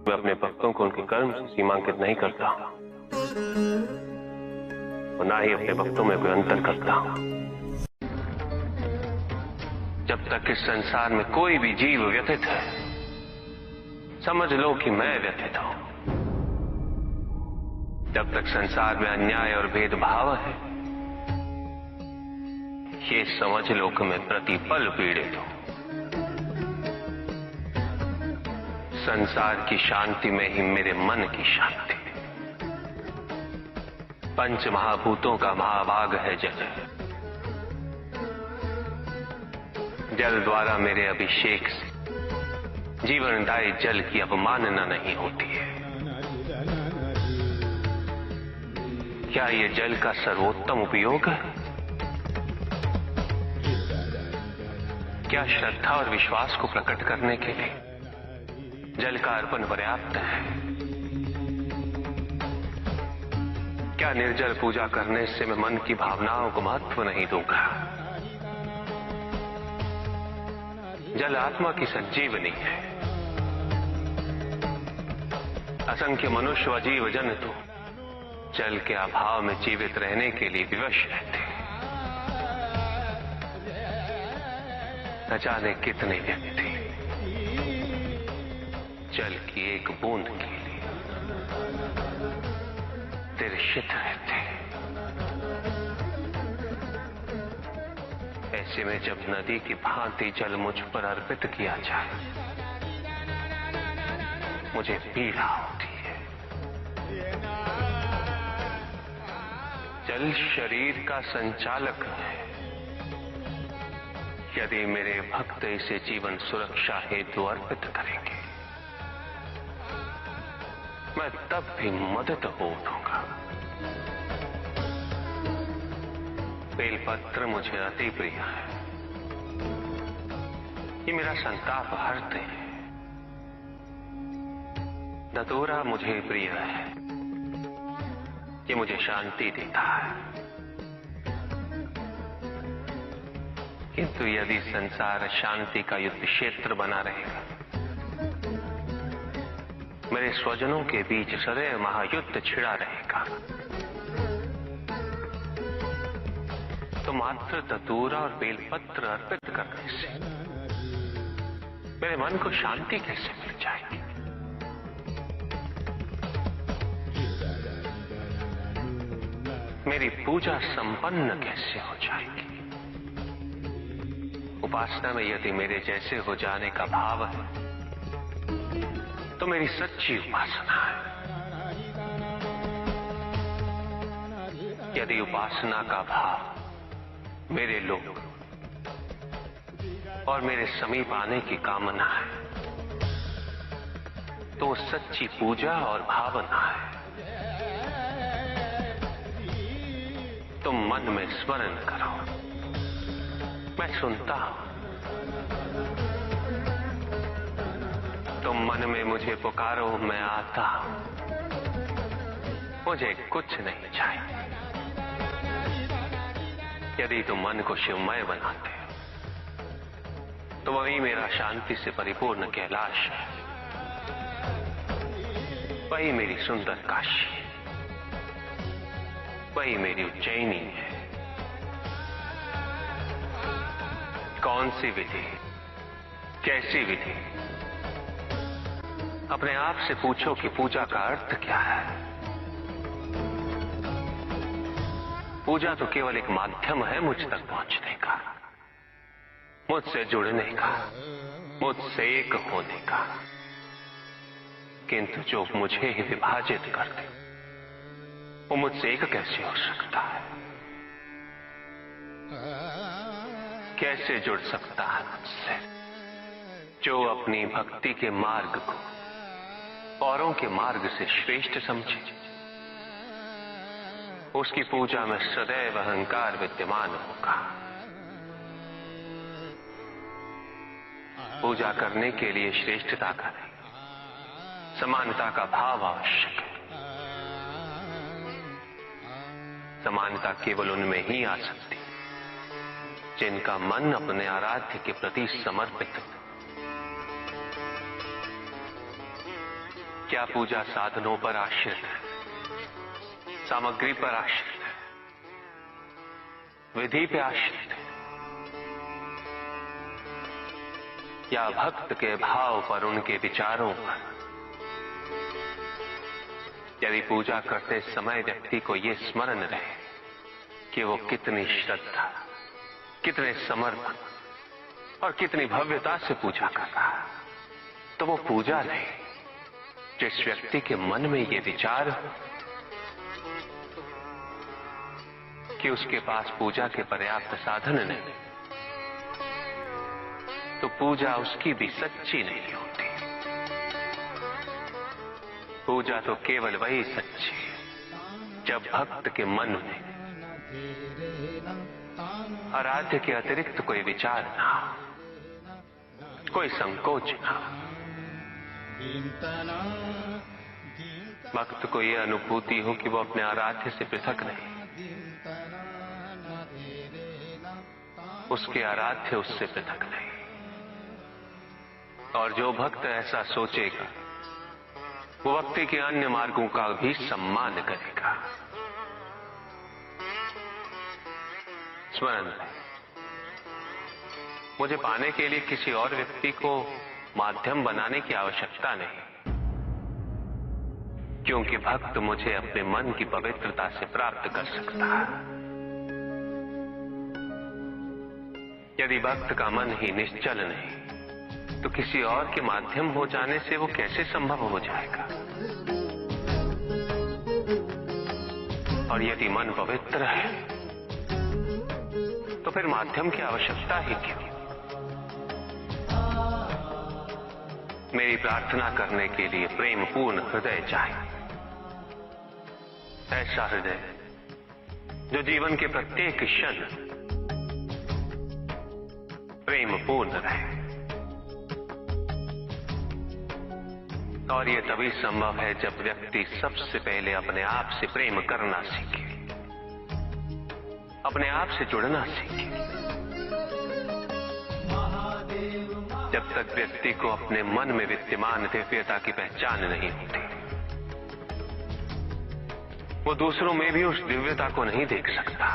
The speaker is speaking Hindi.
मैं अपने भक्तों को उनके कर्म सीमांकित नहीं करता और ना ही अपने भक्तों में कोई अंतर करता। जब तक इस संसार में कोई भी जीव व्यथित है, समझ लो कि मैं व्यथित हूं। जब तक संसार में अन्याय और भेदभाव है, ये समझ लो कि मैं प्रतिपल पीड़ित हूं। संसार की शांति में ही मेरे मन की शांति। पंच महाभूतों का महाभाग है जल। जल द्वारा मेरे अभिषेक से जीवनदायी जल की अवमानना नहीं होती है। क्या ये जल का सर्वोत्तम उपयोग है? क्या श्रद्धा और विश्वास को प्रकट करने के लिए जल का अर्पण पर्याप्त है? क्या निर्जल पूजा करने से मैं मन की भावनाओं को महत्व नहीं दूंगा? जल आत्मा की संजीवनी है। असंख्य मनुष्य व जीव जंतु जल के अभाव में जीवित रहने के लिए विवश रहते हैं। न जाने कितने व्यक्ति जल की एक बूंद के लिए तिरछित रहते हैं। ऐसे में जब नदी की भांति जल मुझ पर अर्पित किया जाए, मुझे पीड़ा होती है। जल शरीर का संचालक है। यदि मेरे भक्त इसे जीवन सुरक्षा हेतु अर्पित करेंगे, मैं तब भी मदद हो उठूंगा। बेलपत्र मुझे अति प्रिय है। ये मेरा संताप हरते हैं। धतूरा मुझे प्रिय है। ये मुझे शांति देता है। किंतु यदि संसार शांति का युद्ध क्षेत्र बना रहेगा, मेरे स्वजनों के बीच सदैव महायुद्ध छिड़ा रहेगा, तो मात्र धतूरा और बेलपत्र अर्पित करने से मेरे मन को शांति कैसे मिल जाएगी? मेरी पूजा संपन्न कैसे हो जाएगी? उपासना में यदि मेरे जैसे हो जाने का भाव है, तो मेरी सच्ची उपासना है। यदि उपासना का भाव मेरे लोग और मेरे समीप आने की कामना है, तो सच्ची पूजा और भावना है। तुम मन में स्मरण करो, मैं सुनता हूं। तुम मन में मुझे पुकारो, मैं आता हूं। मुझे कुछ नहीं चाहिए। यदि तुम मन को शिवमय बनाते हो, तो वही मेरा शांति से परिपूर्ण कैलाश है। वही मेरी सुंदर काशी है। वही मेरी उज्जैनी है। कौन सी विधि, कैसी विधि? अपने आप से पूछो कि पूजा का अर्थ क्या है। पूजा तो केवल एक माध्यम है मुझ तक पहुंचने का, मुझसे जुड़ने का, मुझसे एक होने का। किंतु जो मुझे ही विभाजित कर दे, वो मुझसे एक कैसे हो सकता है? कैसे जुड़ सकता है मुझसे? जो अपनी भक्ति के मार्ग को औरों के मार्ग से श्रेष्ठ समझे, उसकी पूजा में सदैव अहंकार विद्यमान होगा। पूजा करने के लिए श्रेष्ठता का नहीं, समानता का भाव आवश्यक है। समानता केवल उनमें ही आ सकती जिनका मन अपने आराध्य के प्रति समर्पित है। क्या पूजा साधनों पर आश्रित है, सामग्री पर आश्रित है, विधि पे आश्रित है, या भक्त के भाव पर, उनके विचारों पर? यदि पूजा करते समय व्यक्ति को यह स्मरण रहे कि वो कितनी श्रद्धा, कितने समर्पण और कितनी भव्यता से पूजा कर रहा है, तो वो पूजा नहीं। जिस व्यक्ति के मन में ये विचार कि उसके पास पूजा के पर्याप्त साधन नहीं, तो पूजा उसकी भी सच्ची नहीं होती। पूजा तो केवल वही सच्ची है जब भक्त के मन में आराध्य के अतिरिक्त कोई विचार ना हो, कोई संकोच ना हो। भक्त को यह अनुभूति हो कि वो अपने आराध्य से पृथक नहीं, उसके आराध्य उससे पृथक नहीं। और जो भक्त ऐसा सोचेगा वो भक्ति के अन्य मार्गों का भी सम्मान करेगा। स्मरण रहे, मुझे पाने के लिए किसी और व्यक्ति को माध्यम बनाने की आवश्यकता नहीं, क्योंकि भक्त मुझे अपने मन की पवित्रता से प्राप्त कर सकता है। यदि भक्त का मन ही निश्चल नहीं, तो किसी और के माध्यम हो जाने से वो कैसे संभव हो जाएगा? और यदि मन पवित्र है, तो फिर माध्यम की आवश्यकता ही क्यों? मेरी प्रार्थना करने के लिए प्रेम पूर्ण हृदय चाहिए, ऐसा हृदय जो जीवन के प्रत्येक क्षण प्रेम पूर्ण रहे। और यह तभी संभव है जब व्यक्ति सबसे पहले अपने आप से प्रेम करना सीखे, अपने आप से जुड़ना सीखे। जब तक व्यक्ति को अपने मन में विद्यमान दिव्यता की पहचान नहीं होती, वो दूसरों में भी उस दिव्यता को नहीं देख सकता।